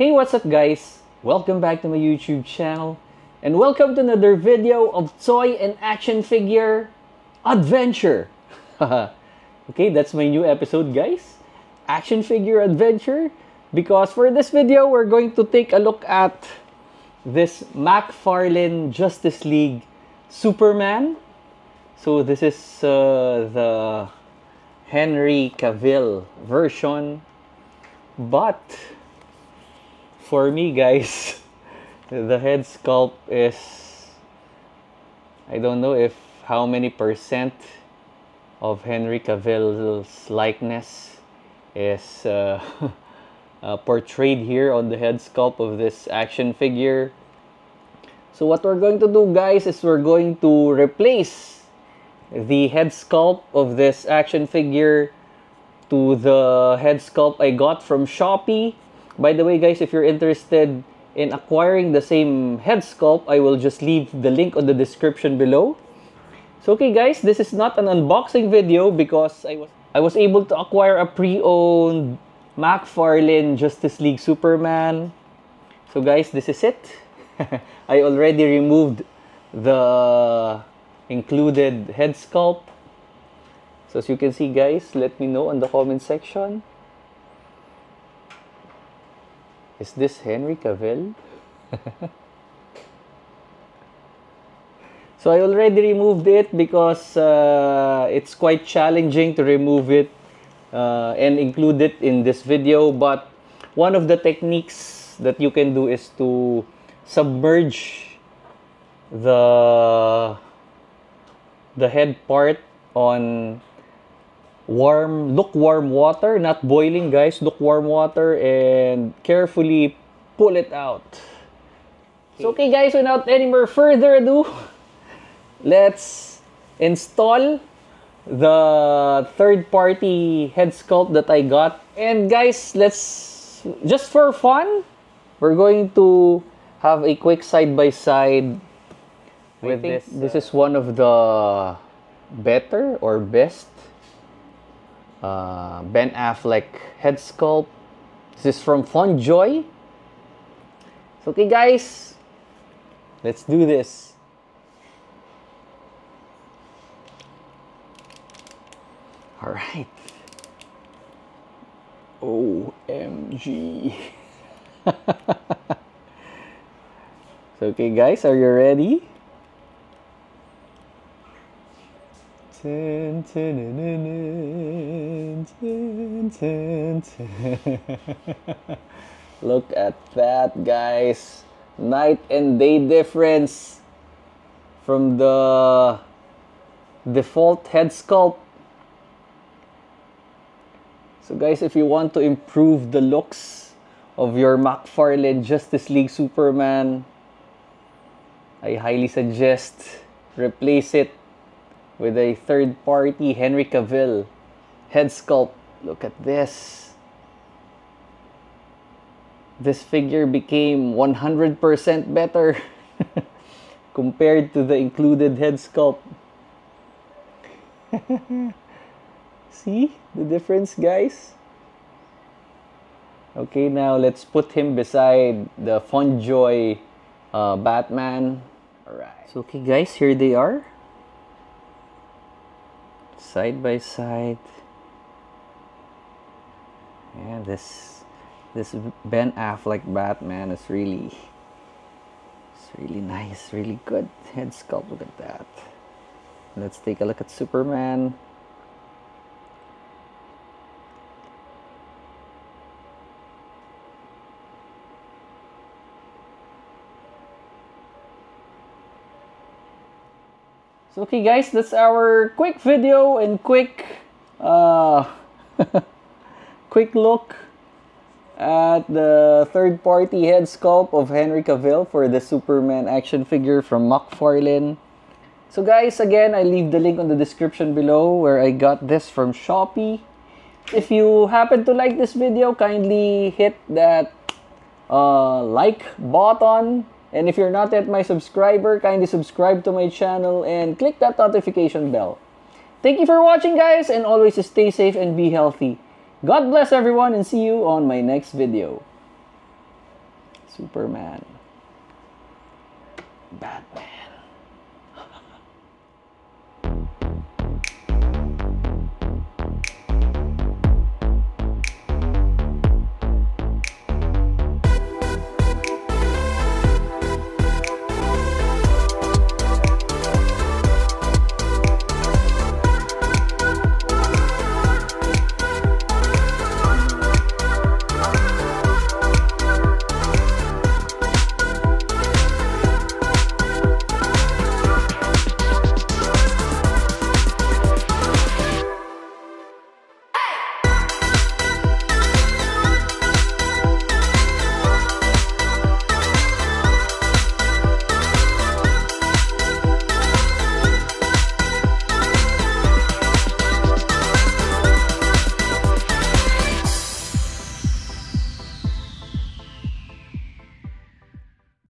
Hey, what's up guys? Welcome back to my YouTube channel and welcome to another video of toy and action figure adventure. Okay, that's my new episode guys. Action figure adventure, because for this video we're going to take a look at this McFarlane Justice League Superman. So this is the Henry Cavill version, but for me guys, the head sculpt is, I don't know if how many percent of Henry Cavill's likeness is portrayed here on the head sculpt of this action figure. So what we're going to do guys is we're going to replace the head sculpt of this action figure to the head sculpt I got from Shopee. By the way guys, if you're interested in acquiring the same head sculpt, I will just leave the link on the description below. So okay guys, this is not an unboxing video because I was able to acquire a pre-owned McFarlane Justice League Superman. So guys, this is it. I already removed the included head sculpt. So as you can see guys, let me know in the comment section. Is this Henry Cavill? So I already removed it because it's quite challenging to remove it and include it in this video. But one of the techniques that you can do is to submerge the head part on lukewarm water, not boiling guys, lukewarm water, and carefully pull it out. So okay guys, without any more further ado, let's install the third-party head sculpt that I got. And guys, let's just for fun, we're going to have a quick side-by-side with this. This is one of the better or best Ben Affleck head sculpt. This is from FunJoy. So okay guys, let's do this. All right. OMG. So okay guys, are you ready? Look at that guys, night and day difference from the default head sculpt. So guys, if you want to improve the looks of your McFarlane Justice League Superman, I highly suggest replace it with a third-party Henry Cavill head sculpt. Look at this. This figure became 100% better compared to the included head sculpt. See the difference, guys? Okay, now let's put him beside the FunJoy Batman. Alright. So, okay guys, here they are. Side by side. And this Ben Affleck Batman is really nice, really good head sculpt. Look at that. Let's take a look at Superman. So okay guys, that's our quick video and quick quick look at the third-party head sculpt of Henry Cavill for the Superman action figure from McFarlane. So guys, again, I leave the link on the description below where I got this from Shopee. If you happen to like this video, kindly hit that like button. And if you're not yet my subscriber, kindly subscribe to my channel and click that notification bell. Thank you for watching guys, and always stay safe and be healthy. God bless everyone and see you on my next video. Superman. Batman.